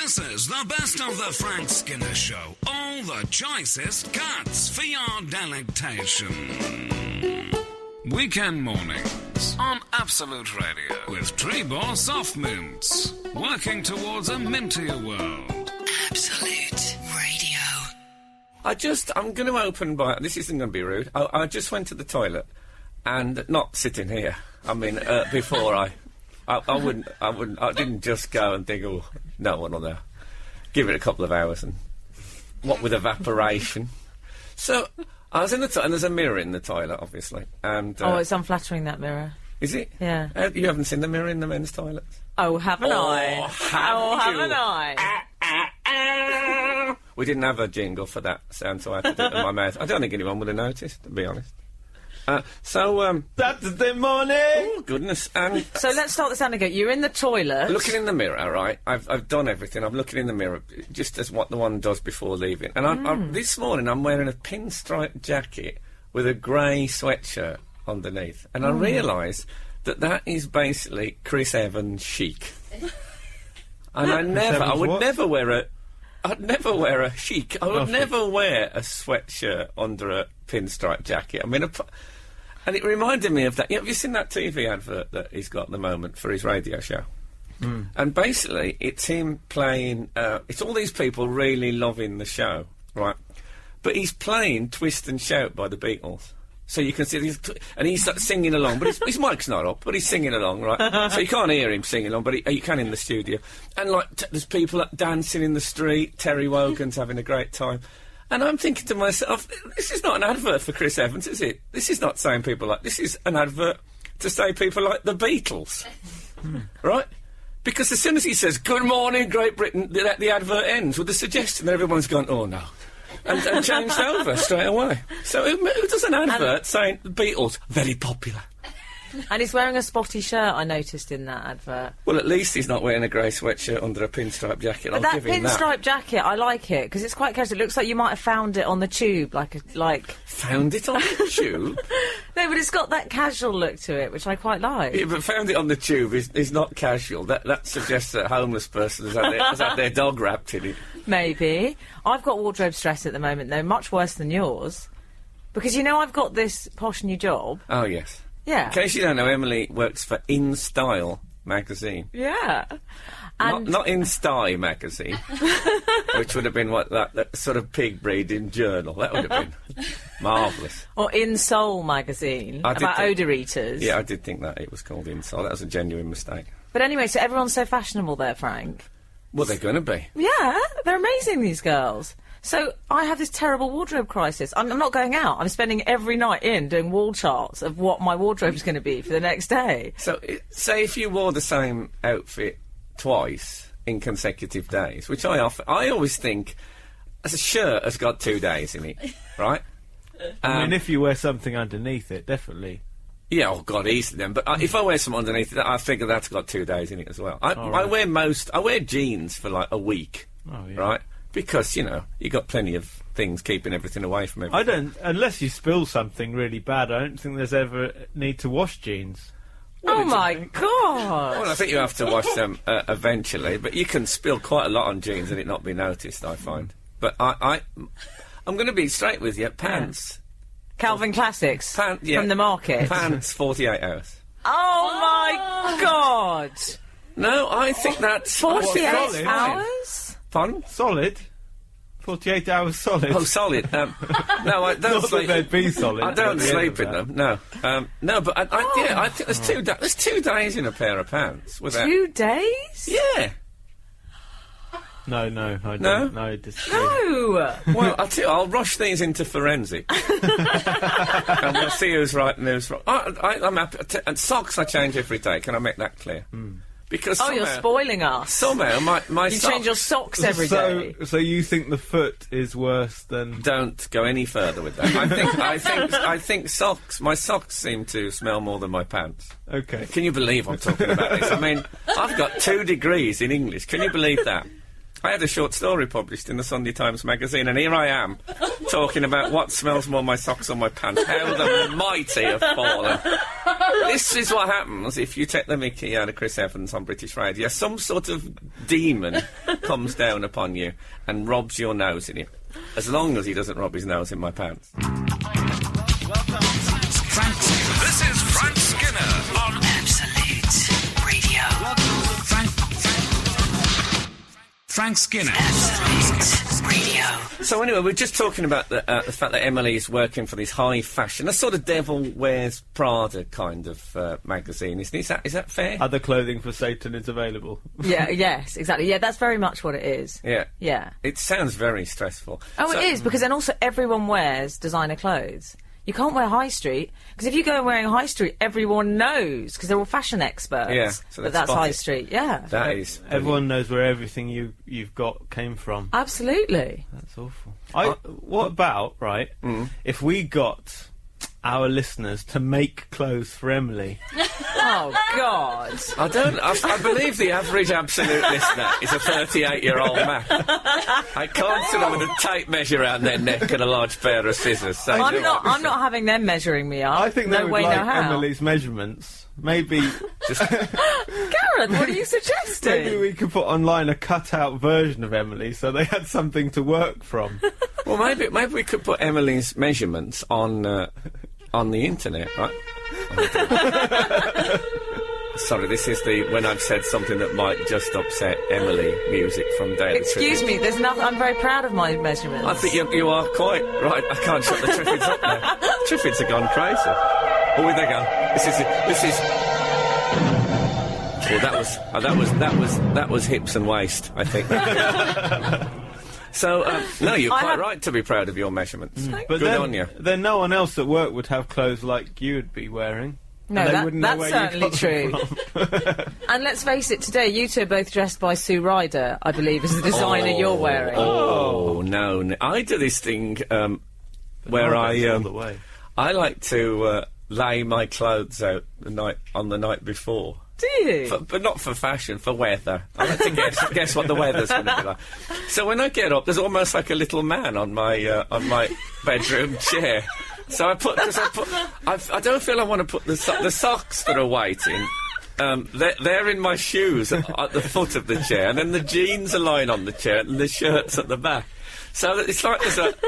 This is the best of the Frank Skinner Show. All the choicest cuts for your delectation. Weekend mornings on Absolute Radio with Trebor Soft Mints. Working towards a mintier world. Absolute Radio. I'm going to open by... This isn't going to be rude. I just went to the toilet and not sitting here. I mean, before I didn't just go and think, oh, no one on there. Give it a couple of hours and what with evaporation. So I was in the toilet and there's a mirror in the toilet, obviously. And it's unflattering, that mirror. Is it? Yeah. You haven't seen the mirror in the men's toilets? Oh, haven't I? Haven't I? We didn't have a jingle for that sound, so I had to do it in my mouth. I don't think anyone would have noticed, to be honest. Saturday morning! Oh, goodness. So let's start the sound again. You're in the toilet. Looking in the mirror, right? I've done everything. I'm looking in the mirror, just as what the one does before leaving. And this morning I'm wearing a pinstripe jacket with a grey sweatshirt underneath. And I realise that is basically Chris Evans chic. And I'd never wear a chic. I would never wear a sweatshirt under a pinstripe jacket. I mean, and it reminded me of that. Have you seen that TV advert that he's got at the moment for his radio show? And basically, it's him playing... it's all these people really loving the show, right? But he's playing Twist and Shout by the Beatles. So you can see... he's singing along, but his mic's not up, but he's singing along, right? So you can't hear him singing along, but you can in the studio. And, there's people dancing in the street. Terry Wogan's having a great time. And I'm thinking to myself, this is not an advert for Chris Evans, is it? This is not saying people like... This is an advert to say people like the Beatles. Right? Because as soon as he says, "Good morning, Great Britain," the advert ends with the suggestion that everyone's gone, "Oh, no." And changed over straight away. So who does an advert saying the Beatles, very popular? And he's wearing a spotty shirt, I noticed in that advert. Well, at least he's not wearing a grey sweatshirt under a pinstripe jacket. But that pinstripe jacket, I like it, because it's quite casual. It looks like you might have found it on the tube, Found it on the tube? No, but it's got that casual look to it, which I quite like. Yeah, but found it on the tube is not casual. That suggests that a homeless person has had their dog wrapped in it. Maybe. I've got wardrobe stress at the moment, though, much worse than yours. Because, I've got this posh new job. Oh, yes. Yeah. In case you don't know, Emily works for In Style magazine. Yeah. And not In Style magazine, which would have been that sort of pig breeding journal. That would have been marvellous. Or In Soul magazine, about odour eaters. Yeah, I did think that it was called In Soul. That was a genuine mistake. But anyway, so everyone's so fashionable there, Frank. Well, they're going to be. Yeah, they're amazing, these girls. So I have this terrible wardrobe crisis. I'm not going out. I'm spending every night doing wall charts of what my wardrobe's going to be for the next day. So, say if you wore the same outfit twice in consecutive days, which I always think, as a shirt has got 2 days in it, right? I mean, if you wear something underneath it, definitely. Yeah, oh God, easily then. But if I wear something underneath it, I figure that's got 2 days in it as well. I wear jeans for a week, right? Because, you got plenty of things keeping everything away from everything. Unless you spill something really bad, I don't think there's ever need to wash jeans. Oh my God! Well, I think you have to wash them eventually, but you can spill quite a lot on jeans and it not be noticed, I find. But I'm going to be straight with you. Pants. Calvin Classics from the market. Pants, 48 hours. Oh my God! No, I think that's... 48 hours? Pardon? Solid? 48 hours solid? Oh, solid. No, I don't Not sleep... that they'd be solid. I don't sleep in them, no. No, but I think there's 2 days in a pair of pants. Without... 2 days? Yeah. No, I don't. No, I disagree. No! Well, I'll rush these into forensic. And we'll see who's right and who's wrong. I'm happy. And socks I change every day, can I make that clear? Because you're spoiling us. Somehow, my You change your socks every day. So you think the foot is worse than... Don't go any further with that. I think socks... My socks seem to smell more than my pants. Okay. Can you believe I'm talking about this? I mean, I've got 2 degrees in English. Can you believe that? I had a short story published in the Sunday Times magazine, and here I am, talking about what smells more, my socks or my pants. How the mighty have fallen. This is what happens if you take the mickey out of Chris Evans on British radio. Some sort of demon comes down upon you and robs your nose in you. As long as he doesn't rob his nose in my pants. This is Frank Skinner on Absolute Radio. Frank Skinner. Absolute Radio. So anyway, we're just talking about the fact that Emily is working for this high fashion, a sort of Devil Wears Prada kind of magazine, isn't it? Is that fair? Other clothing for Satan is available. Yeah, yes, exactly. Yeah, that's very much what it is. Yeah. Yeah. It sounds very stressful. Oh, So- it is, because then also everyone wears designer clothes. You can't wear high street, because if you go wearing high street, everyone knows, because they're all fashion experts. Yeah, so but they that's spot high it. street, yeah. That is... Everyone knows where everything you've got came from. Absolutely. That's awful. What about, right, if we got our listeners to make clothes for Emily? Oh, God. I believe the average absolute listener is a 38-year-old man. I can't sit them with a tape measure around their neck and a large pair of scissors. So I'm not having them measuring me up. I think they no would way, like no how. Emily's measurements. Maybe Gareth, what are you suggesting? maybe we could put online a cut-out version of Emily so they had something to work from. Well, maybe we could put Emily's measurements on the internet, right? Sorry, this is the when I've said something that might just upset Emily music from Daily Excuse Tribute. me, there's nothing. I'm very proud of my measurements. I think you are quite right. I can't shut the Triffids up now. Triffids have gone crazy. Oh, here they go. This is. Oh, that was hips and waist, I think. So, no, you're quite right to be proud of your measurements. But Good on you. then no one else at work would have clothes like you would be wearing. No, And they wouldn't know that's where you certainly got them true. from. And let's face it, today you two are both dressed by Sue Ryder, I believe, is the designer you're wearing. Oh, no. I do this thing where All the way. I like to lay my clothes out on the night before. Do you? But not for fashion, for weather. I like to guess what the weather's going to be like. So when I get up, there's almost like a little man on my bedroom chair. So I don't feel I want to put the socks that are waiting. They're in my shoes at the foot of the chair, and then the jeans are lying on the chair, and the shirt's at the back. So that it's like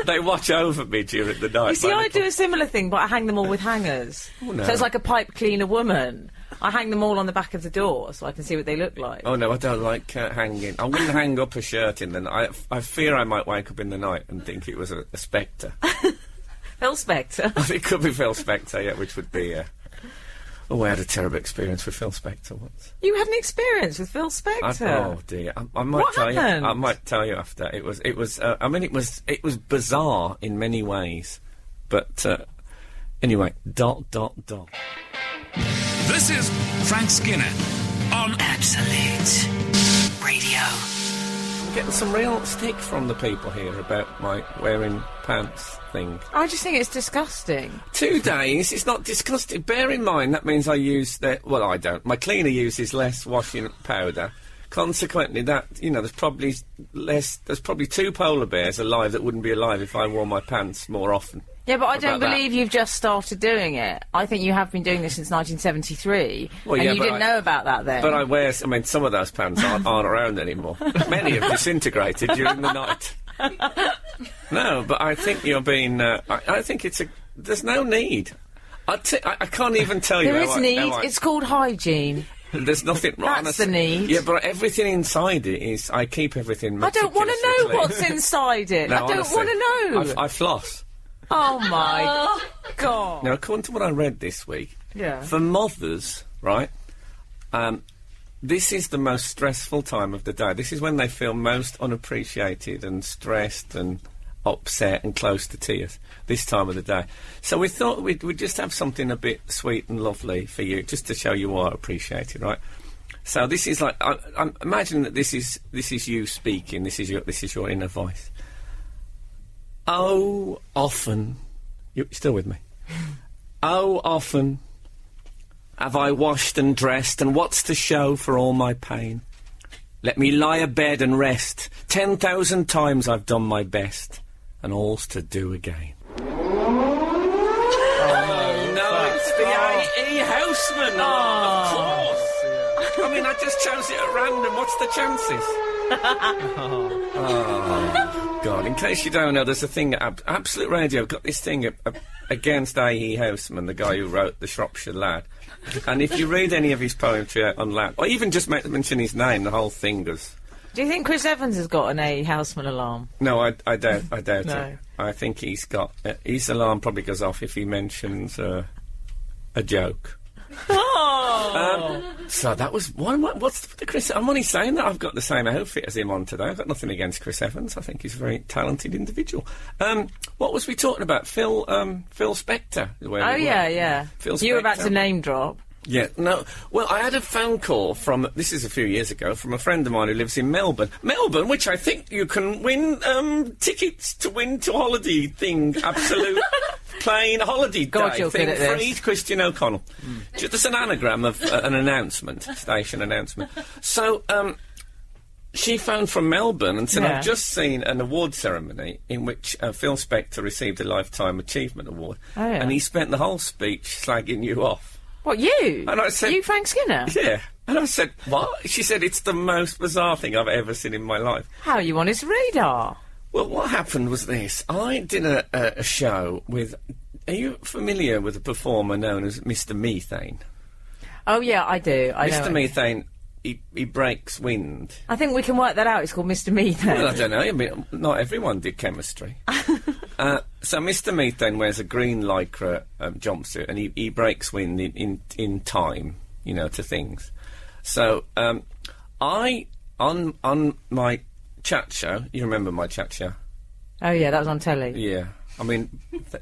they watch over me during the night. You see, I do a similar thing, but I hang them all with hangers. Oh, no. So it's like a pipe cleaner woman. I hang them all on the back of the door so I can see what they look like. Oh no, I don't like hanging. I wouldn't hang up a shirt in the night. I fear I might wake up in the night and think it was a spectre. Phil Spector. It could be Phil Spector, yeah, which would be. Oh, I had a terrible experience with Phil Spector once. You had an experience with Phil Spector. Oh dear, I might What tell happened? you. I might tell you after. It was. I mean, it was bizarre in many ways, but anyway. ... This is Frank Skinner on Absolute Radio. I'm getting some real stick from the people here about my wearing pants thing. I just think it's disgusting. 2 days, it's not disgusting. Bear in mind, that means I use well, I don't. My cleaner uses less washing powder. Consequently, there's probably 2 polar bears alive that wouldn't be alive if I wore my pants more often. Yeah, but I don't About that. believe you've just started doing it. I think you have been doing this since 1973, Well, and yeah, you but didn't know about that then. But some of those pants aren't around anymore. Many have disintegrated during the night. No, but I think you're being... I think there's no need. I can't even tell you There how is need. how It's called hygiene. There's nothing wrong. That's the need. Yeah, but everything inside it is... I keep everything I don't want to meticulously know clean. what's inside it. No, I don't honestly, want to know. I floss. Oh my God. Now, according to what I read this week, Yeah. for mothers, right, this is the most stressful time of the day. This is when they feel most unappreciated and stressed and upset and close to tears, this time of the day. So we thought we'd just have something a bit sweet and lovely for you, just to show you are appreciated, right? So this is like, I'm imagining that this is you speaking, this is your inner voice. Oh, often... You're still with me? Oh, often have I washed and dressed, and what's to show for all my pain? Let me lie abed and rest 10,000 times I've done my best, and all's to do again. No, it's the A.E. Houseman. Of course. I mean, I just chose it at random. What's the chances? Oh, God. In case you don't know, there's a thing at Absolute Radio. Got this thing against A.E. Houseman, the guy who wrote The Shropshire Lad. And if you read any of his poetry on Lad, or even just mention his name, the whole thing goes... Do you think Chris Evans has got an A. Houseman alarm? No, I doubt it. No. I think he's got... his alarm probably goes off if he mentions a joke. Oh! So that was... What's the Chris... I'm only saying that I've got the same outfit as him on today. I've got nothing against Chris Evans. I think he's a very talented individual. What was we talking about? Phil Spector. Oh, yeah. Phil You were about Spector. to name drop. Yeah, no. Well, I had a phone call from, this is a few years ago, from a friend of mine who lives in Melbourne. Melbourne, which I think you can win tickets to holiday thing, absolute plain holiday God, day you're thing, good at free this. to Christian O'Connell. Just an anagram of an announcement, station announcement. So, she phoned from Melbourne and said, Yeah. I've just seen an award ceremony in which Phil Spector received a Lifetime Achievement Award. Oh, yeah. And he spent the whole speech slagging you off. What, you? And I said- You, Frank Skinner? Yeah. And I said, what? She said, it's the most bizarre thing I've ever seen in my life. How are you on his radar? Well, what happened was this. I did a show with... Are you familiar with a performer known as Mr. Methane? Oh, yeah, I do. I know Mr. it. Methane, he breaks wind. I think we can work that out. It's called Mr. Methane. Well, I don't know. I mean, not everyone did chemistry. So Mr. Methane wears a green lycra jumpsuit, and he breaks wind in time, you know, to things. So I on my chat show. You remember my chat show? Oh, yeah, that was on telly. Yeah. I mean,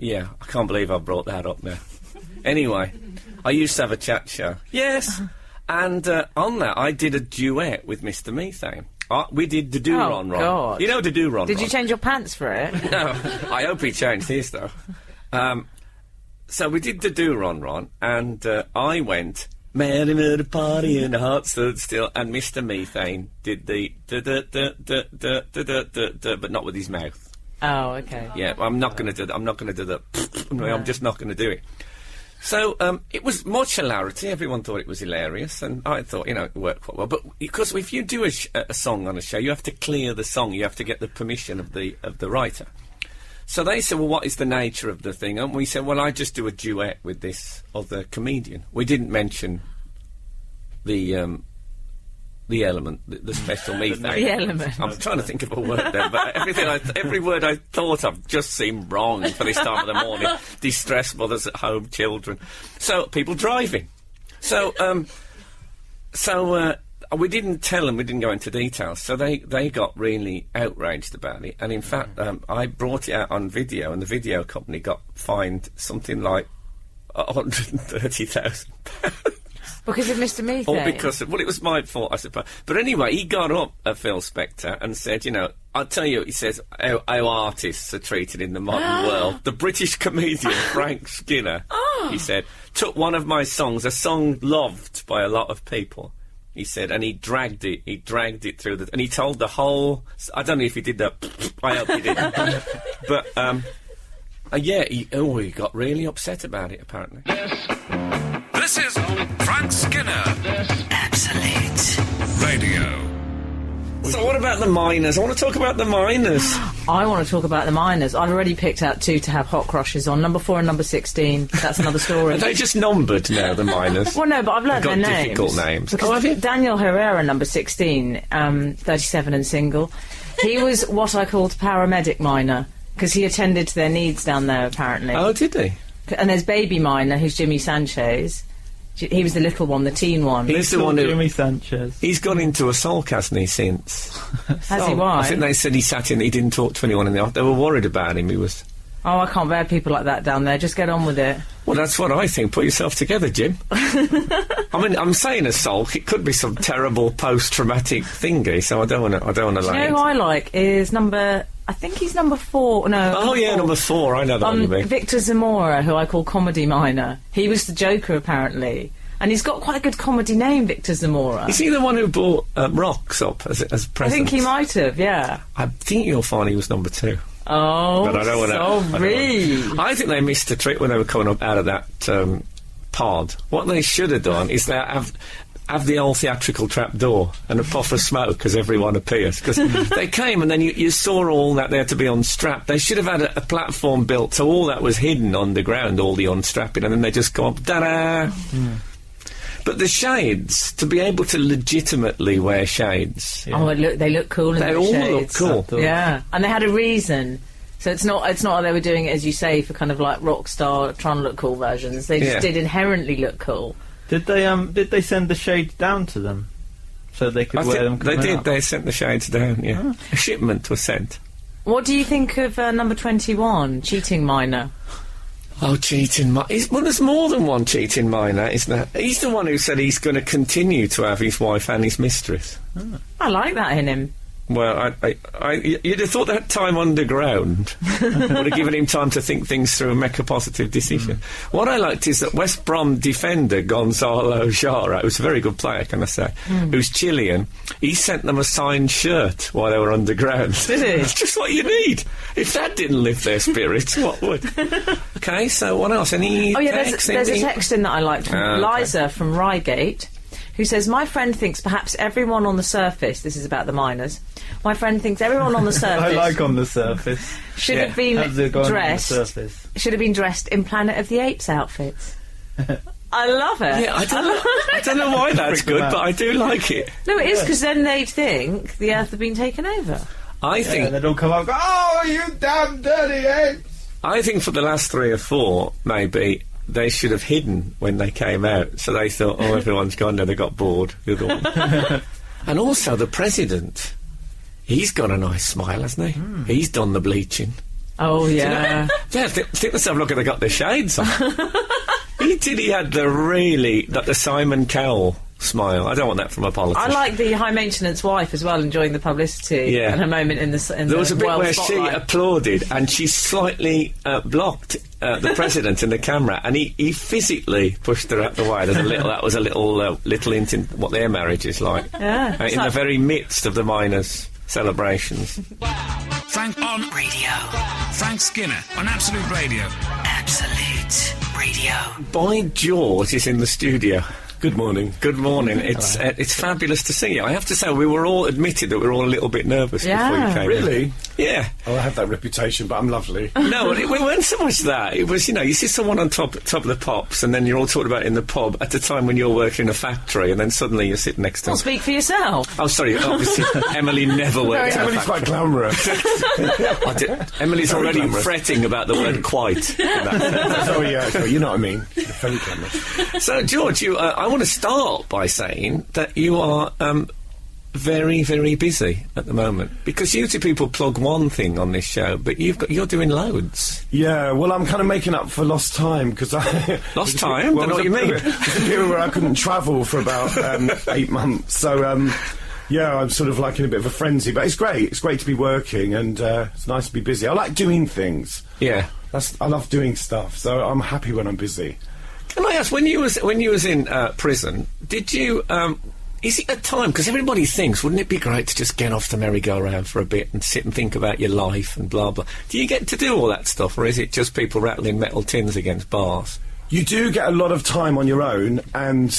yeah. I can't believe I brought that up now. Anyway, I used to have a chat show. Yes. And on that, I did a duet with Mr. Methane. We did the do-ron-ron. God. You know the do-ron-ron? Did you change your pants for it? No, I hope he changed his, though. So we did the do-ron-ron, and I went, "Man in the party and the heart stood still," and Mr. Methane did the but not with his mouth. Oh, okay. Yeah, I'm not going to do that. I'm not going to do that. I'm just not going to do it. So it was much hilarity. Everyone thought it was hilarious, and I thought, it worked quite well. But because if you do a song on a show, you have to clear the song. You have to get the permission of the writer. So they said, "Well, what is the nature of the thing?" And we said, "Well, I just do a duet with this other comedian." We didn't mention the element, the special methane. The element. I'm trying to think of a word there, but every word I thought of just seemed wrong for this time of the morning. Distressed mothers at home, children. So, people driving. So we didn't tell them, we didn't go into details, so they got really outraged about it. And in fact, I brought it out on video, and the video company got fined something like £130,000. Because of Mr. Methane? Or because it was my fault, I suppose. But anyway, he got up at Phil Spector and said, I'll tell you, he says, how artists are treated in the modern world. The British comedian Frank Skinner, he said, took one of my songs, a song loved by a lot of people, he said, and he dragged it through and he told the whole, I don't know if he did that, I hope he didn't. But, yeah, he got really upset about it, apparently. This is Frank Skinner Absolute Radio. So what about the miners? I want to talk about the miners. I want to talk about the miners. I've already picked out 2 to have hot crushes on. Number 4 and number 16. That's another story. Are they just numbered now, the miners? Well, no, but I've learnt their Got names. difficult names. Because Have you? Daniel Herrera, number 16, 37 and single. He was what I called paramedic miner, because he attended to their needs down there, apparently. Oh, did they? And there's baby miner, who's Jimmy Sanchez. He was the little one, the teen one. He's the one who... Jimmy Sanchez. He's gone into a sulk, hasn't he, since? Has he? Why? I think they said he didn't talk to anyone in the office. They were worried about him. He was... Oh, I can't bear people like that down there. Just get on with it. Well, that's what I think. Put yourself together, Jim. I mean, I'm saying a sulk. It could be some terrible post-traumatic thingy, so I don't want to You know who I like is I think he's number 4. No. Oh, yeah, number 4. I know that one you mean. Victor Zamora, who I call comedy miner. He was the Joker, apparently. And he's got quite a good comedy name, Victor Zamora. Is he the one who brought Rocks up as presents? I think he might have, yeah. I think you'll find he was number 2. Oh, But I don't wanna- sorry. I think they missed a trick when they were coming up out of that pod. What they should have done is have the old theatrical trap door and a puff of smoke as everyone appears. Because they came and then you saw all that there to be unstrapped. They should have had a platform built so all that was hidden underground, all the unstrapping, and then they just go up, da-da! But the shades, to be able to legitimately wear shades... Oh, they look cool in They the all shades. look cool. Yeah, and they had a reason. So it's not like they were doing it, as you say, for kind of like rock star, trying to look cool versions. They just did inherently look cool. Did they send the shades down to them so they could wear them? They coming did. up? They sent the shades down. Yeah, a shipment was sent. What do you think of number 21, Cheating Minor? Oh, cheating minor. Well, there's more than one cheating minor, isn't there? He's the one who said he's going to continue to have his wife and his mistress. I like that in him. Well, you'd have thought that time underground would have given him time to think things through and make a positive decision. What I liked is that West Brom defender Gonzalo Jara, who's a very good player, can I say, who's Chilean, he sent them a signed shirt while they were underground. Did he? It's just what you need. If that didn't lift their spirits, what would? Okay, so what else? Any Oh, yeah, text? there's a Anything? text in that I liked from Okay. Liza from Reigate, who says, my friend thinks perhaps everyone on the surface, this is about the miners, my friend thinks everyone on the surface I like on the surface. should have been How's it going on the dressed surface? should have been dressed in Planet of the Apes outfits. I love it. Yeah, I don't know why that's good, but I do like it. No, it is, because then they'd think the Earth had been taken over. I think And they don't come out and go, oh, you damn dirty apes! I think for the last 3 or 4, maybe, they should have hidden when they came out. So they thought, oh, everyone's gone now, they got bored. The other one. And also the president, he's got a nice smile, hasn't he? He's done the bleaching. Oh, yeah. Yeah, think to yourself, look, they got their shades on. He had the Simon Cowell smile. I don't want that from a politician. I like the high maintenance wife as well, enjoying the publicity Yeah. and her moment in the There was a bit world where spotlight. she applauded and she slightly blocked the president in the camera, and he physically pushed her out the way. That was a little hint in what their marriage is like. Yeah, it's In the like- very midst of the miners' celebrations. Frank on Radio. Frank Skinner on Absolute Radio. Absolute Radio. By George is in the studio. Good morning. Good morning. It's fabulous to see you. I have to say, we were all admitted that we were all a little bit nervous before you came in. Really? Yeah. Oh, I have that reputation, but I'm lovely. No, it weren't so much that. It was, you see someone on top of the pops, and then you're all talking about it in the pub at the time when you're working in a factory, and then suddenly you're sitting next to Well, speak for yourself. Oh, sorry, obviously, Emily never worked in a Emily's factory. quite glamorous. Emily's Very already glamorous. fretting about the word quite. in that sense. Oh, yeah, so you know what I mean. Very glamorous. So, George, I want to start by saying that you are very, very busy at the moment, because usually people plug one thing on this show, but you're doing loads. Yeah, well, I'm kind of making up for lost time, because I... Lost time? Don't know what you mean. It's a period where I couldn't travel for about 8 months, so... yeah, I'm sort of like in a bit of a frenzy, but it's great. It's great to be working, and it's nice to be busy. I like doing things. Yeah. I love doing stuff, so I'm happy when I'm busy. Can I ask, when you was in prison, did you? Is it a time? Because everybody thinks, wouldn't it be great to just get off the merry-go-round for a bit and sit and think about your life and blah blah? Do you get to do all that stuff, or is it just people rattling metal tins against bars? You do get a lot of time on your own, and,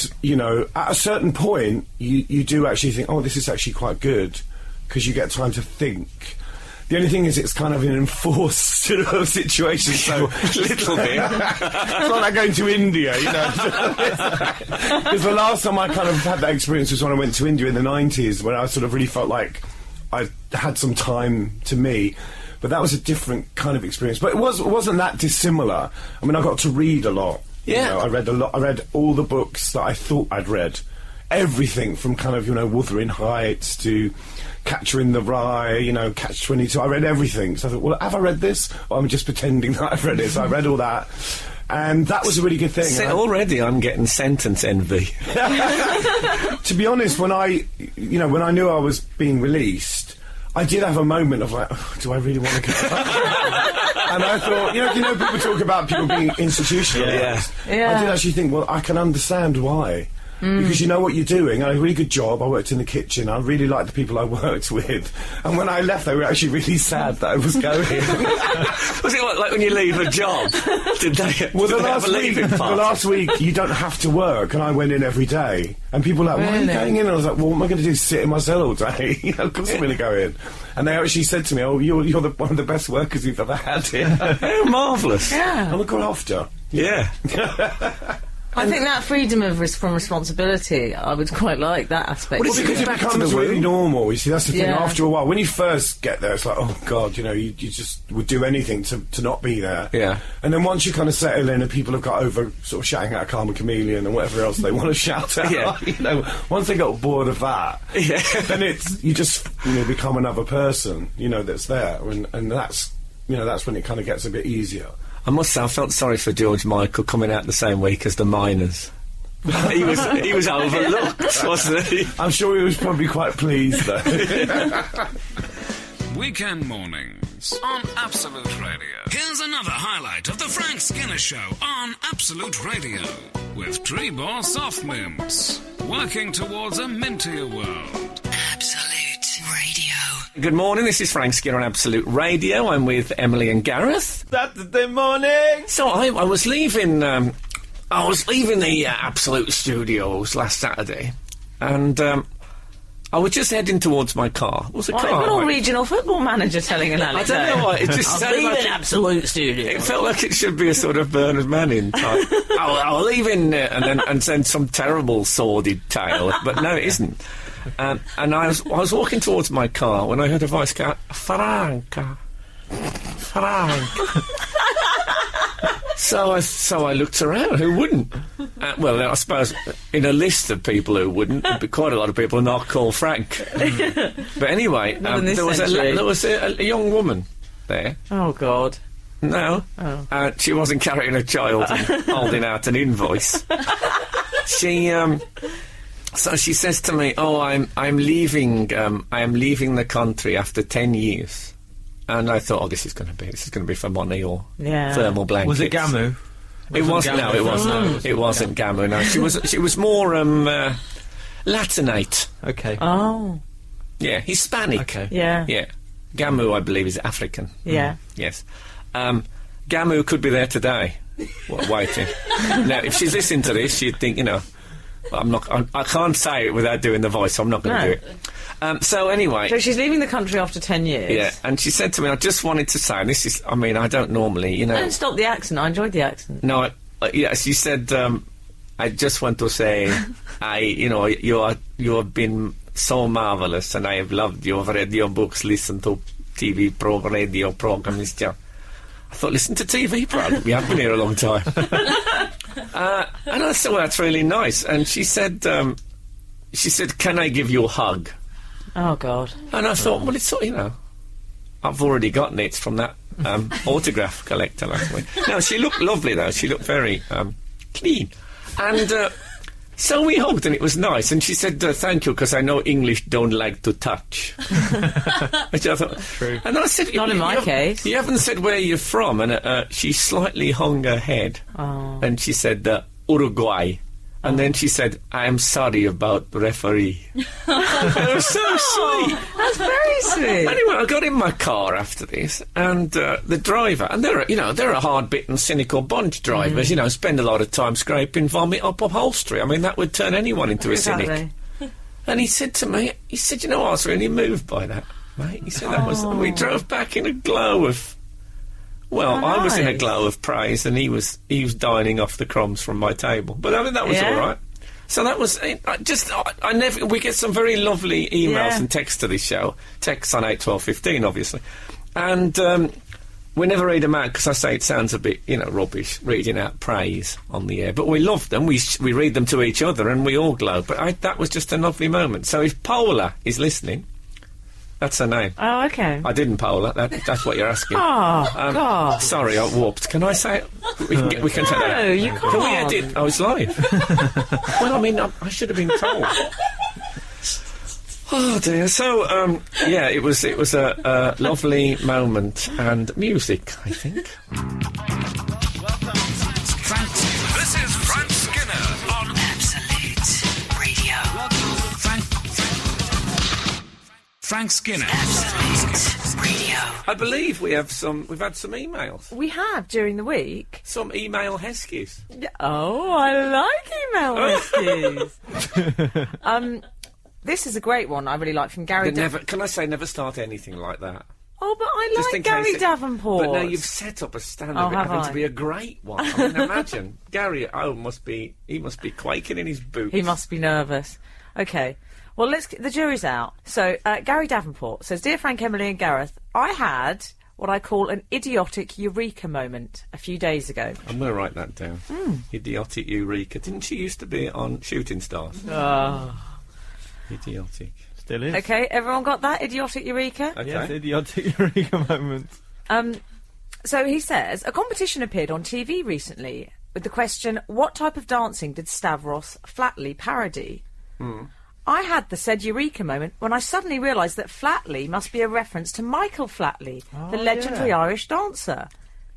at a certain point, you do actually think, oh, this is actually quite good, because you get time to think. The only thing is, it's kind of an enforced sort of situation, so... A little bit. It's not like going to India, Because the last time I kind of had that experience was when I went to India in the 90s, when I sort of really felt like I had some time to me. But that was a different kind of experience. But it wasn't that dissimilar. I mean, I got to read a lot. Yeah. I read a lot. I read all the books that I thought I'd read. Everything from kind of, Wuthering Heights to Catcher in the Rye, Catch-22. I read everything. So I thought, well, have I read this? Or I'm just pretending that I've read it. So I read all that. And that was a really good thing. See, already I'm getting sentence envy. To be honest, when I knew I was being released, I did have a moment of like, oh, do I really want to go? And I thought, you know, people talk about people being institutionalised. Yeah. I did actually think, well, I can understand why. Because you know what you're doing. I had a really good job. I worked in the kitchen. I really liked the people I worked with. And when I left, they were actually really sad that I was going. Was it like when you leave a job? Did they? Well, did the they have a leaving the party? last week, you don't have to work, and I went in every day. And people were like, why are you Really? going in? And I was like, well, what am I going to do, sit in my cell all day? Of course I'm going to go in. And they actually said to me, oh, you're one of the best workers we've ever had here. How marvellous. Yeah. I'm a grafter. Yeah. I think that freedom from responsibility, I would quite like that aspect. Well, Well, because it back to becomes the really room. normal. You see, that's the thing. Yeah. After a while, when you first get there, it's like, oh God, you know, you just would do anything to not be there. Yeah. And then once you kind of settle in, and people have got over sort of shouting out Carmen Chameleon and whatever else they want to shout out. Yeah. You know, once they got bored of that, Yeah. then you just become another person. You know, that's there, and that's that's when it kind of gets a bit easier. I must say, I felt sorry for George Michael coming out the same week as the Miners. he was overlooked, wasn't he? I'm sure he was probably quite pleased though. Weekend mornings on Absolute Radio. Here's another highlight of the Frank Skinner Show on Absolute Radio with Trebor Soft Mints, working towards a mintier world. Absolute Radio. Good morning, this is Frank Skinner on Absolute Radio. I'm with Emily and Gareth. Saturday morning. So I was leaving the Absolute Studios last Saturday, and I was just heading towards my car. It was a Like car. an all regional football manager telling an I anecdote. don't know why. It just I'll sounded leave like an absolute studio. it felt like it should be a sort of Bernard Manning type. I'll leave in and send some terrible sordid tale, but no, it isn't. And I was walking towards my car when I heard a voice go, Franca. So I looked around. Who wouldn't? Well, I suppose in a list of people who wouldn't, there'd be quite a lot of people not called Frank. But anyway, Not in this there was century. a young woman there. Oh, God. No, she wasn't carrying a child and holding out an invoice. So she says to me, "Oh, I'm leaving. I am leaving the country after 10 years." And I thought, this is going to be for money or thermal blankets. Was it Gamu? It wasn't. No, it wasn't. No. It wasn't Gamu. No, she was more Latinate. Okay. Oh, Yeah, Hispanic. Okay. yeah. Yeah, Gamu, I believe, is African. Yeah. Yes. Gamu could be there today, waiting. Now, if she's listening to this, she'd think, I can't say it without doing the voice, so I'm not going to No. do it. So anyway, So she's leaving the country after 10 years. yeah, and she said to me, I just wanted to say, and this is, I don't normally, Don't stop the accent. I enjoyed the accent. No, she said, I just want to say, you have been so marvellous, and I have loved you. I've read your books, listened to radio programs. I thought, listen to TV program. We have been here a long time. And I said, well, that's really nice. And she said, can I give you a hug? Oh, God. And I thought, well, it's, I've already gotten it from that autograph collector last week. No, she looked lovely, though. She looked very clean. And so we hugged, and it was nice. And she said, thank you, because I know English don't like to touch. Which I thought... True. And I said... Not in my case. You haven't said where you're from. And she slightly hung her head. Oh. And she said, Uruguay. And then she said, I'm sorry about the referee. It was so sweet. That's very sweet. Anyway, I got in my car after this, and the driver, and they're a hard-bitten, cynical bunch, drivers, spend a lot of time scraping vomit up upholstery. I mean, that would turn anyone into a cynic. Exactly. And he said to me, I was really moved by that, mate. He said, we drove back in a glow of... Well, Oh, I was in a nice. glow of praise, and he was dining off the crumbs from my table. But I mean, that was Yeah. all right. So that was we get some very lovely emails Yeah. and texts to this show. Texts on 8, 12, 15, obviously, and we never read them out because I say it sounds a bit rubbish reading out praise on the air. But we love them. We read them to each other, and we all glow. But that was just a lovely moment. So if Paula is listening. That's her name. Oh, okay. I didn't, Paula. That's what you're asking. Oh, God. Sorry, I warped. Can I say it? We can take that out. No, you can't. Can we edit? Oh, it's live. Well, I mean, I should have been told. Oh dear. So, yeah, it was a lovely moment and music, I think. This is Frank Skinner on Absolute Radio. Frank Skinner. Absolute Radio. I believe we've had some emails. We have during the week. Some email Heskies. Oh, I like email rescues. This is a great one I really like from Gary. Can I say never start anything like that? Oh, but I Just in like Gary case Davenport. But now you've set up a standard Oh, of it have having I? to be a great one. I mean, imagine. Gary must be quaking in his boots. He must be nervous. Okay. Well, the jury's out. So, Gary Davenport says, Dear Frank, Emily and Gareth, I had what I call an idiotic eureka moment a few days ago. I'm going to write that down. Idiotic eureka. Didn't she used to be on Shooting Stars? Idiotic. Still is. Okay, everyone got that? Idiotic eureka? Okay. Yes, idiotic eureka moment. So he says, a competition appeared on TV recently with the question, what type of dancing did Stavros Flatley parody? I had the said eureka moment when I suddenly realised that Flatley must be a reference to Michael Flatley, the legendary Irish dancer.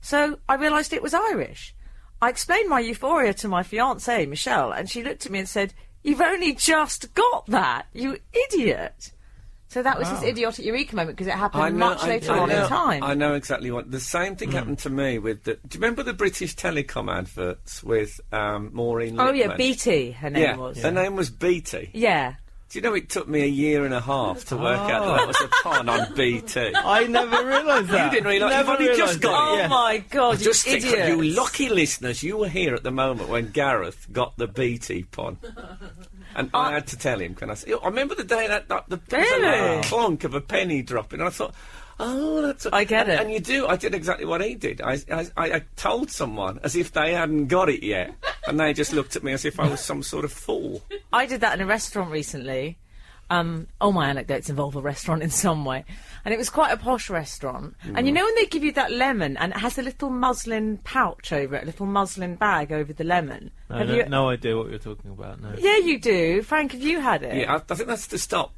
So I realised it was Irish. I explained my euphoria to my fiancée, Michelle, and she looked at me and said, you've only just got that, you idiot. So that was his idiotic eureka moment because it happened much later on in time. I know exactly what. The same thing happened to me with do you remember the British Telecom adverts with Maureen Oh, Lipman? yeah, BT, her name was. Her name was BT. Yeah. Do you know it took me a year and a half to work out that was a pun on BT? I never realised that. You didn't realise. You've only just got it. Oh, my God, you Just think, idiot. you lucky listeners, you were here at the moment when Gareth got the BT pun. And I had to tell him, can I say? I remember the day that there was a loud clunk of a penny dropping, and I thought, oh, that's... I get it. And you do. I did exactly what he did. I told someone as if they hadn't got it yet, and they just looked at me as if I was some sort of fool. I did that in a restaurant recently. All my anecdotes involve a restaurant in some way. And it was quite a posh restaurant. And you know when they give you that lemon and it has a little muslin pouch over it, a little muslin bag over the lemon? No idea what you're talking about, no. Yeah, you do. Frank, have you had it? Yeah, I think that's to stop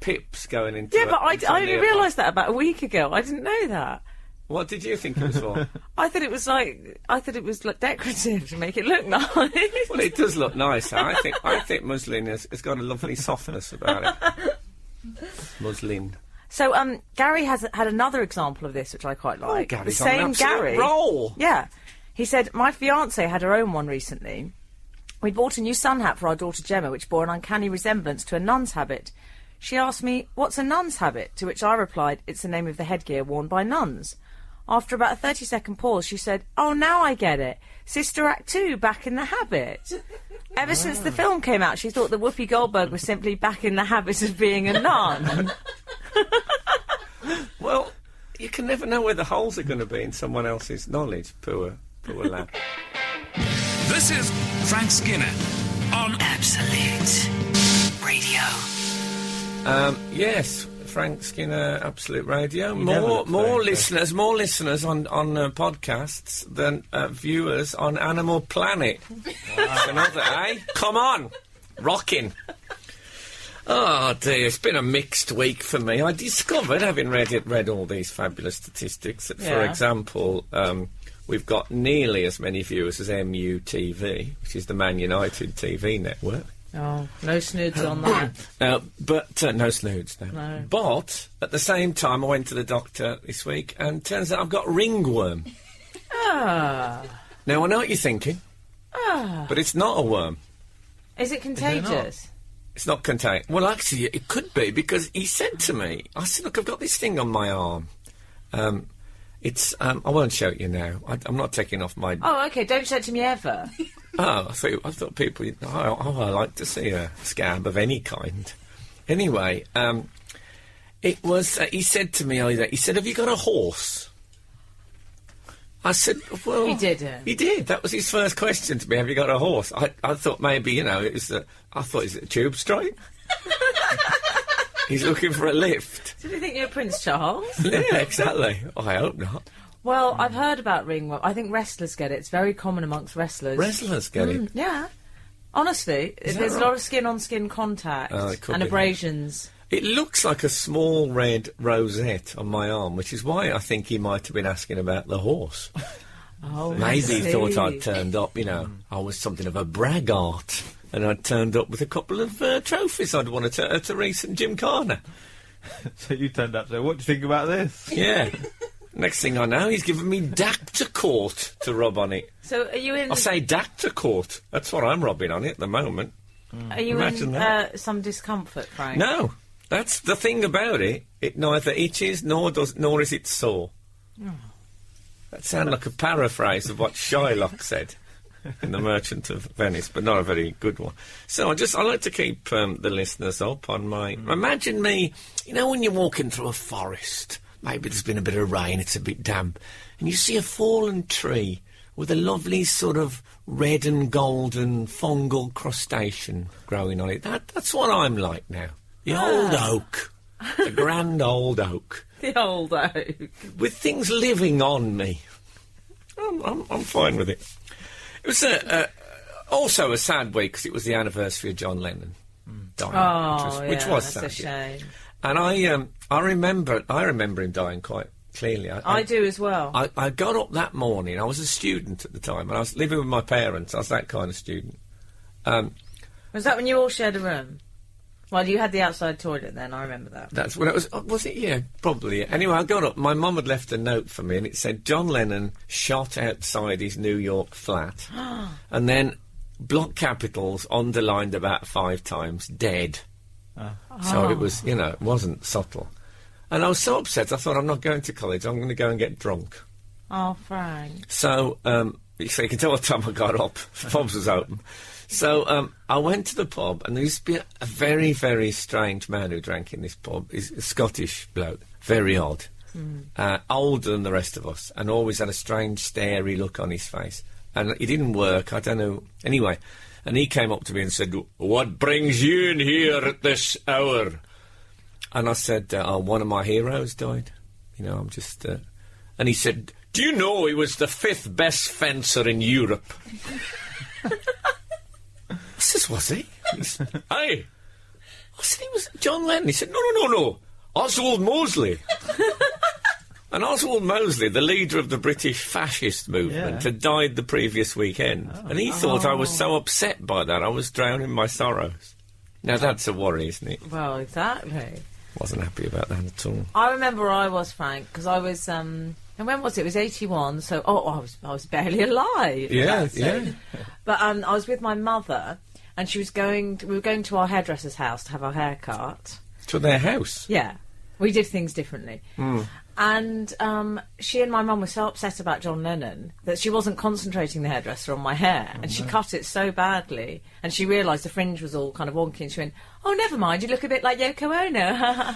pips going into Yeah, but into I a only nearby. realised that about a week ago. I didn't know that. What did you think it was for? I thought it was like decorative to make it look nice. Well, it does look nice. I think muslin has got a lovely softness about it. Muslin. So, Gary has had another example of this, which I quite like. Gary's the on an same absolute Gary. roll. Yeah. He said, my fiancée had her own one recently. We bought a new sun hat for our daughter Gemma, which bore an uncanny resemblance to a nun's habit. She asked me, what's a nun's habit? To which I replied, it's the name of the headgear worn by nuns. After about a 30-second pause, she said, oh, now I get it. Sister Act 2, back in the habit. Ever since the film came out, she thought that Whoopi Goldberg was simply back in the habit of being a nun. Well, you can never know where the holes are going to be in someone else's knowledge. Poor lad. This is Frank Skinner on Absolute Radio. Yes, Frank Skinner, Absolute Radio. never look More very listeners on podcasts than viewers on Animal Planet. That's another, eh? Come on, rocking. Oh dear, it's been a mixed week for me. I discovered, having read all these fabulous statistics, that, for example, we've got nearly as many viewers as MUTV, which is the Man United TV network. Oh, no snoods on that. But no snoods, no. But at the same time, I went to the doctor this week, and turns out I've got ringworm. Ah. Now I know what you're thinking, but it's not a worm. Is it contagious? It's not contagious. Well, actually, it could be, because he said to me, I said, look, I've got this thing on my arm. It's I won't show it you now. I'm not taking off my. Oh, okay. Don't show it to me ever. Oh, I thought people. I like to see a scab of any kind. Anyway, it was. He said to me earlier. He said, "Have you got a horse?" I said, "Well." He didn't. He did. That was his first question to me. Have you got a horse? I thought maybe it was. I thought, is it a tube strike? He's looking for a lift. Did you think you're Prince Charles? Yeah, exactly. I hope not. Well, I've heard about ringworm. I think wrestlers get it. It's very common amongst wrestlers. Wrestlers get it. Yeah. Honestly, Is that there's a right? lot of skin-on-skin contact Oh, it could and be. abrasions. It looks like a small red rosette on my arm, which is why I think he might have been asking about the horse. Oh, I Maybe he thought see. I'd turned up, I was something of a braggart, and I'd turned up with a couple of trophies I'd won at a recent Gymkhana. So you turned up. So what do you think about this? Yeah. Next thing I know, he's given me Dactacort to rub on it. So are you in? I say Dactacort. That's what I'm rubbing on it at the moment. Are you Imagine in that. some discomfort, Frank? No, that's the thing about it. It neither itches nor is it sore. That sounds like a paraphrase of what Shylock said in The Merchant of Venice, but not a very good one. So I like to keep the listeners up on my... Imagine me, when you're walking through a forest, maybe there's been a bit of rain, it's a bit damp, and you see a fallen tree with a lovely sort of red and golden fungal crustacean growing on it. That's what I'm like now. The old oak. The grand old oak. The old oak. With things living on me. I'm fine with it. It was also a sad week because it was the anniversary of John Lennon dying, which was sad. That's a shame. And I remember him dying quite clearly. I do as well. I got up that morning. I was a student at the time, and I was living with my parents. I was that kind of student. Was that when you all shared a room? Well, you had the outside toilet then, I remember that. That's when it was. Was it? Yeah, probably. Yeah. Anyway, I got up. My mum had left a note for me, and it said John Lennon shot outside his New York flat, and then block capitals underlined about 5 times, dead. So it was, it wasn't subtle. And I was so upset. I thought, I'm not going to college. I'm going to go and get drunk. Oh, Frank. So you can tell what time I got up. The pubs was open. So I went to the pub, and there used to be a very, very strange man who drank in this pub. He's a Scottish bloke, very odd, older than the rest of us, and always had a strange, starey look on his face. And it didn't work, I don't know. Anyway, and he came up to me and said, "What brings you in here at this hour?" And I said, one of my heroes died. I'm just... And he said, "Do you know he was the 5th best fencer in Europe?" I says, "Was he?" He said, "Aye." I said, "He was John Lennon." He said, No. Oswald Mosley." And Oswald Mosley, the leader of the British fascist movement, had died the previous weekend. And he thought I was so upset by that I was drowning my sorrows. Now, that's a worry, isn't it? Well, exactly. Wasn't happy about that at all. I remember I was, Frank, because I was... and when was it? It was 81, so... I was barely alive. Yeah. But I was with my mother, and we were going to our hairdresser's house to have our hair cut. To their house? Yeah. We did things differently. And she and my mum were so upset about John Lennon that she wasn't concentrating the hairdresser on my hair, and she cut it so badly, and she realised the fringe was all kind of wonky, and she went, "Oh, never mind, you look a bit like Yoko Ono."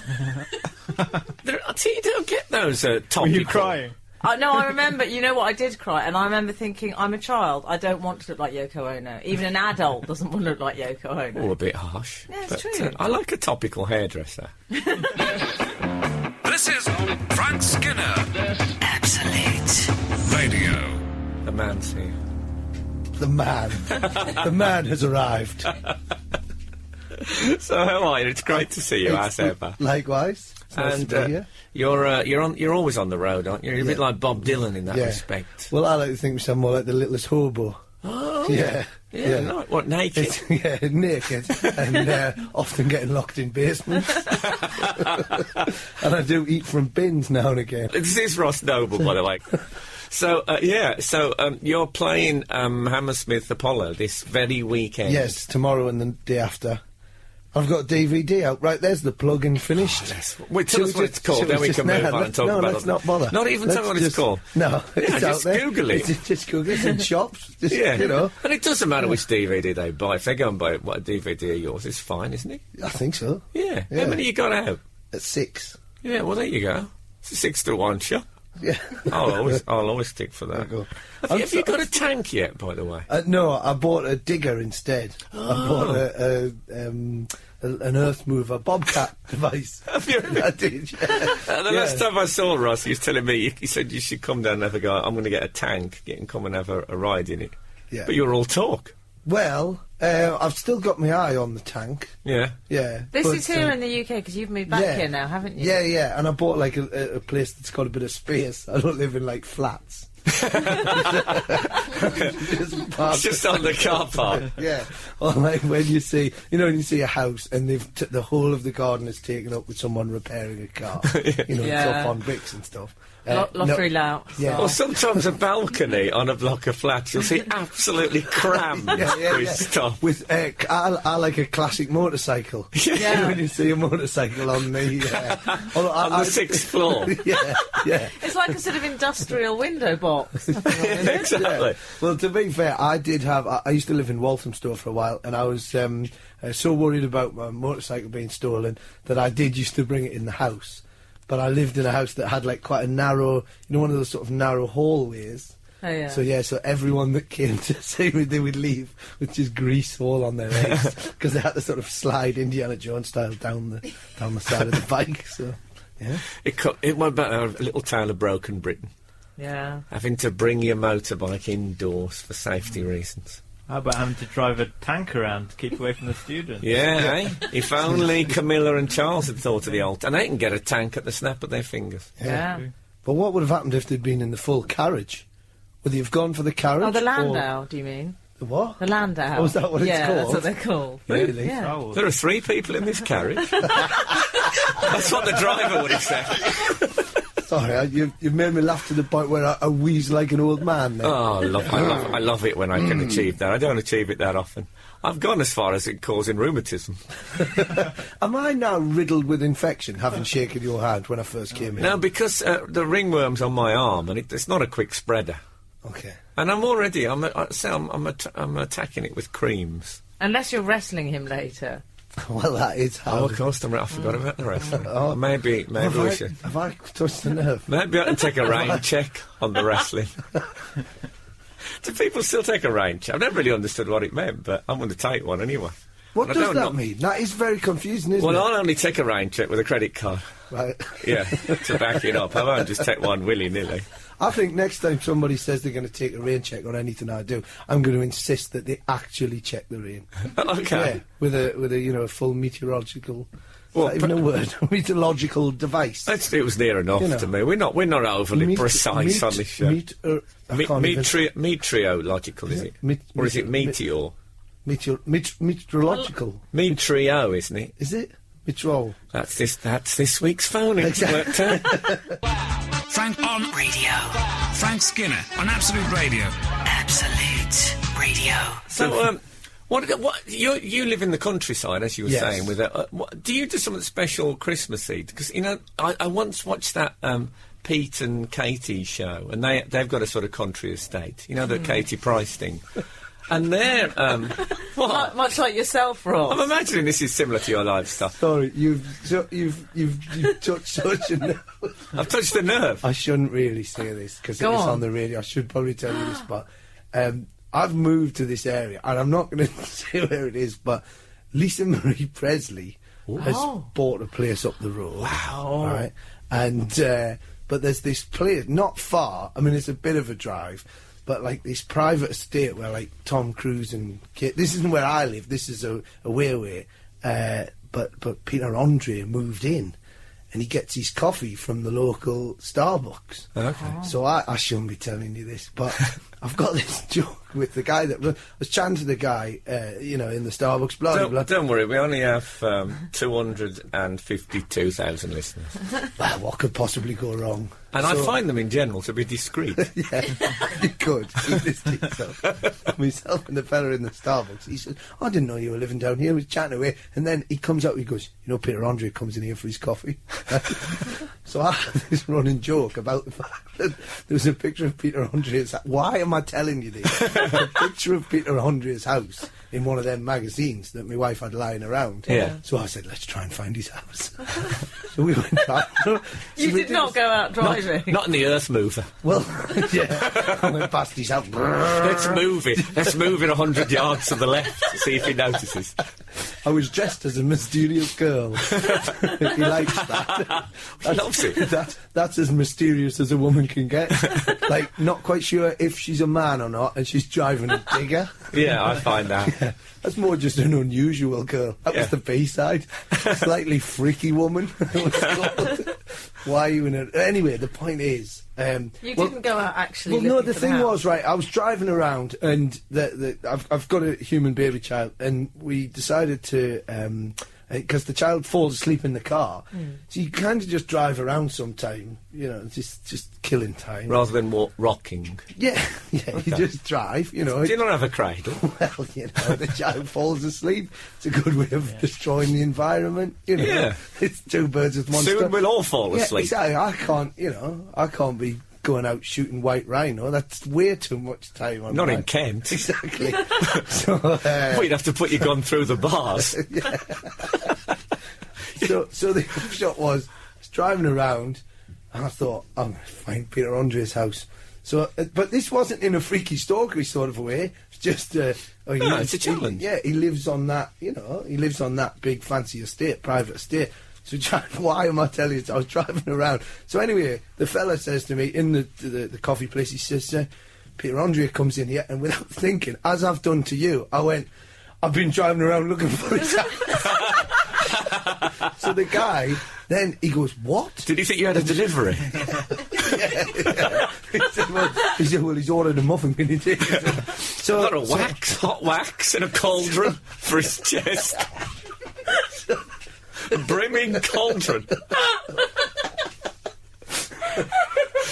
You don't get those topical... Were you crying? No, I remember, you know what, I did cry, and I remember thinking, I'm a child, I don't want to look like Yoko Ono. Even an adult doesn't want to look like Yoko Ono. Oh, a bit harsh. Yeah, it's but, true. I like a topical hairdresser. This is Frank Skinner Absolute. Radio. The man's here. The man. The man has arrived. So how are you? It's great to see you, as ever. Likewise. It's nice to be here. You're always on the road, aren't you? You're a bit Yeah. like Bob Dylan in that Yeah. respect. Well, I like to think myself more like the littlest hobo. Oh, Yeah. no, what, naked? Yeah, naked. And often getting locked in basements. And I do eat from bins now and again. This is Ross Noble, by the way. So you're playing Hammersmith Apollo this very weekend. Yes, tomorrow and the day after. I've got a DVD out. Right, there's the plug-in finished. Wait, tell us what it's called, then we can move on and talk about it. No, let's not bother. Not even tell what it's called? No, it's out just there. Google it. Just Google it. It's in shops. Just, Yeah, And it doesn't matter which DVD they buy. If they go and buy a DVD of yours, it's fine, isn't it? I think so. Yeah. Yeah. How many you got out? At 6. Yeah, well, there you go. It's a 6-to-1 shot. Yeah. I'll always stick for that. Go. Have you got a tank yet, by the way? No, I bought a digger instead. I bought an earth mover bobcat device. Have you? I did. Yeah. The last time I saw Ross, he was telling me, he said you should come down and have a go. I'm going to get a tank, come and have a ride in it. Yeah. But you're all talk. Well, I've still got my eye on the tank. Yeah. Yeah. This but, is here in the UK because you've moved back here now, haven't you? Yeah, yeah. And I bought like a place that's got a bit of space. I don't live in like flats. It's just on the car park. Yeah, or like when you see, when you see a house and the whole of the garden is taken up with someone repairing a car, it's off on bricks and stuff. Lottery louts. Yeah. Or sometimes a balcony on a block of flats, you'll see absolutely crammed with stuff. With I like a classic motorcycle. Yeah. When you see a motorcycle on the on the sixth floor. yeah. It's like a sort of industrial window box. Exactly. Yeah. Well, to be fair, I used to live in Walthamstow for a while, and I was so worried about my motorcycle being stolen that I did used to bring it in the house. But I lived in a house that had like quite a narrow, one of those sort of narrow hallways. Oh, yeah. So everyone that came to see me, they would leave with just grease all on their legs because they had to sort of slide Indiana Jones style down the side of the bike. So, yeah. It went back to a little town of Broken Britain. Yeah. Having to bring your motorbike indoors for safety reasons. How about having to drive a tank around to keep away from the students? Yeah, eh? If only Camilla and Charles had thought of the old... And they can get a tank at the snap of their fingers. Yeah. But what would have happened if they'd been in the full carriage? Would they have gone for the carriage? Oh, the Landau, do you mean? The what? The Landau. Oh, is that what it's called? Yeah, that's what they're called. Really? Yeah. Oh, There are 3 people in this carriage. That's what the driver would have said. Sorry, you've made me laugh to the point where I wheeze like an old man. Then. Oh, I love it when I can achieve that. I don't achieve it that often. I've gone as far as it causing rheumatism. Am I now riddled with infection, having shaken your hand when I first came in? No, because the ringworm's on my arm, and it's not a quick spreader. Okay. And I'm already, I'm attacking it with creams. Unless you're wrestling him later. Well, that is how. Oh, of course, I forgot about the wrestling. Oh. Maybe we should. Have I touched the nerve? Maybe I can take a rain check on the wrestling. Do people still take a rain check? I've never really understood what it meant, but I'm going to take one anyway. What does that mean? That is very confusing, isn't it? Well, I'll only take a rain check with a credit card. Right. Yeah, to back it up. I won't just take one willy-nilly. I think next time somebody says they're going to take a rain check on anything I do, I'm going to insist that they actually check the rain. Okay. Yeah, with a full meteorological. Well, Is that even a word? Meteorological device. It was near enough to me. We're not overly precise on this show. Meteorological, is it? Or is it meteor? Meteorological. Meteo, isn't it? Is it? Meteor. That's this week's phone. Exactly. Frank on Radio. Frank Skinner on Absolute Radio. Absolute Radio. So, what you live in the countryside, as you were saying. With do you do something special Christmassy? Because I once watched that Pete and Katie show, and they've got a sort of country estate. You know, the Katie Price thing. And they're Much like yourself, Rob. I'm imagining this is similar to your lifestyle. Sorry, you've touched such a nerve. I've touched the nerve. I shouldn't really say this because Go it's on. on the radio. I should probably tell you this, but I've moved to this area, and I'm not going to say where it is, but Lisa Marie Presley has bought a place up the road. Wow. All right, and but there's this place not far. I mean, it's a bit of a drive. But like this private estate where like Tom Cruise and Kate, this isn't where I live. This is a way. But Peter Andre moved in, and he gets his coffee from the local Starbucks. Okay. So I shouldn't be telling you this, but I've got this joke with the guy that I was chatting to the guy, in the Starbucks. Blah blah. Don't worry, we only have 252,000 listeners, Well, what could possibly go wrong? and I find them in general to be discreet. Yeah, you could. Myself and the fella in the Starbucks, he said, I didn't know you were living down here. We were chatting away, and then he comes out, he goes, Peter Andre comes in here for his coffee. So I had this running joke about the fact that there was a picture of Peter Andre's. Why am I telling you this? A picture of Peter Andre's house in one of them magazines that my wife had lying around. Yeah. So I said, let's try and find his house. So we went back. You did not go out driving. Not in the Earth Mover. Well, yeah. I went past his house. Let's move it. Let's move it 100 yards to the left to see if he notices. I was dressed as a mysterious girl. He likes that. He loves it. That's as mysterious as a woman can get. like, not quite sure if she's a man or not, and she's driving a digger. Yeah, I find that. Yeah, that's more just an unusual girl. That was the B-side. Slightly freaky woman. It was called. Why are you in it? Anyway, the point is... You didn't go out actually. Well, no, looking the for thing house. was, right, I was driving around and I've got a human baby child, and we decided to... because the child falls asleep in the car, so you kind of just drive around sometime, you know, just killing time. Rather than rocking. Yeah, you just drive, you know. Do you not have a cradle? Well, you know, the child falls asleep. It's a good way of destroying the environment, you know. Yeah. It's two birds with one Soon stone. we'll all fall Yeah, asleep. exactly. I can't be going out shooting white rhino. That's way too much time. On Not my- in Kent. Exactly. So, We'd have to put your gun through the bars. So the upshot was, I was driving around, and I thought, I'm going to find Peter Andre's house. So, but this wasn't in a freaky stalkery sort of a way. It's just, it's a challenge. He lives on that, you know, he lives on that big fancy estate, private estate. So why am I telling you? I was driving around. So anyway, the fella says to me in the coffee place, he says, Peter Andre comes in here, and without thinking, as I've done to you, I went, I've been driving around looking for his house. So the guy, then he goes, what? Did he think you had a delivery? Yeah. He said, well, he's ordered a muffin, can you take it? So, Got a hot wax and a cauldron for his chest. A brimming cauldron.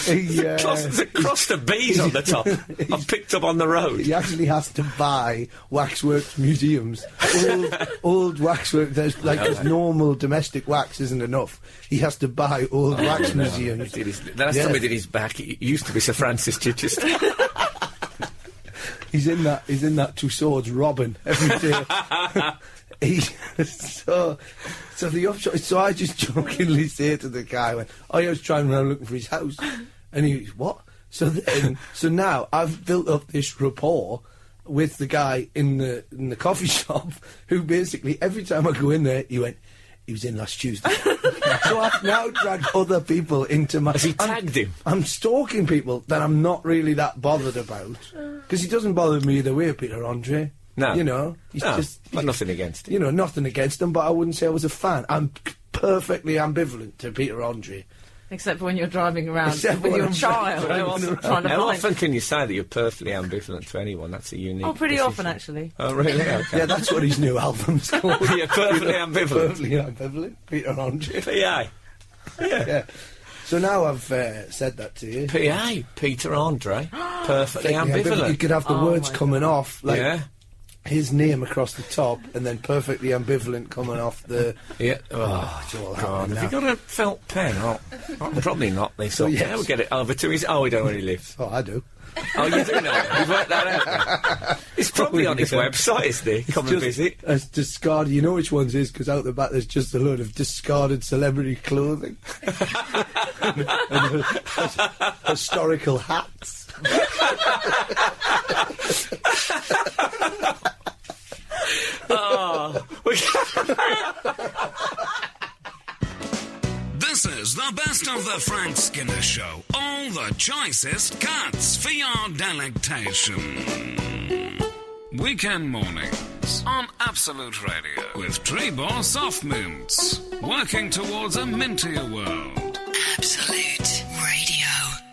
There's a crust of bees on the top. I've picked up on the road. He actually has to buy waxworks museums. Old waxwork. There's normal domestic wax isn't enough. He has to buy old wax museums. The last time he did his back, he used to be Sir Francis Chichester. He's in that Two Swords Robin every day. So the upshot. So I just jokingly say to the guy, I was driving around looking for his house, and he goes, what? So now I've built up this rapport with the guy in the coffee shop, who basically every time I go in there, he was in last Tuesday. So I've now dragged other people into my... Has he tagged him? I'm stalking people that I'm not really that bothered about, because he doesn't bother me either way, Peter Andre. No. You know, he's but nothing against him. You know, nothing against him, but I wouldn't say I was a fan. I'm perfectly ambivalent to Peter Andre. Except for when you're driving around Except with when your I'm child. driving Trying to How find... often can you say that you're perfectly ambivalent to anyone? That's a unique pretty position. often, actually. Oh, really? Okay. Yeah, that's what his new album's called. You're perfectly ambivalent. Perfectly ambivalent, Peter Andre. PA. Yeah. So now I've said that to you. PA. Peter Andre. Perfectly ambivalent. You could have the words coming off, like Yeah. his name across the top, and then perfectly ambivalent coming off the... Yeah. it's all God, happening have you now. got a felt pen? Oh, probably not. This. So, Yeah, yes. we'll get it over to his... Oh, we don't know where he lives. Oh, I do. Oh, you do know. You've worked that out now. It's probably on his website, isn't it? Come and visit. As discarded, you know which ones is, because out the back there's just a load of discarded celebrity clothing. and historical hats. This is the best of the Frank Skinner Show. All the choicest cuts for your delectation. Weekend mornings on Absolute Radio with Trebor Soft Mints. Working towards a mintier world. Absolute Radio.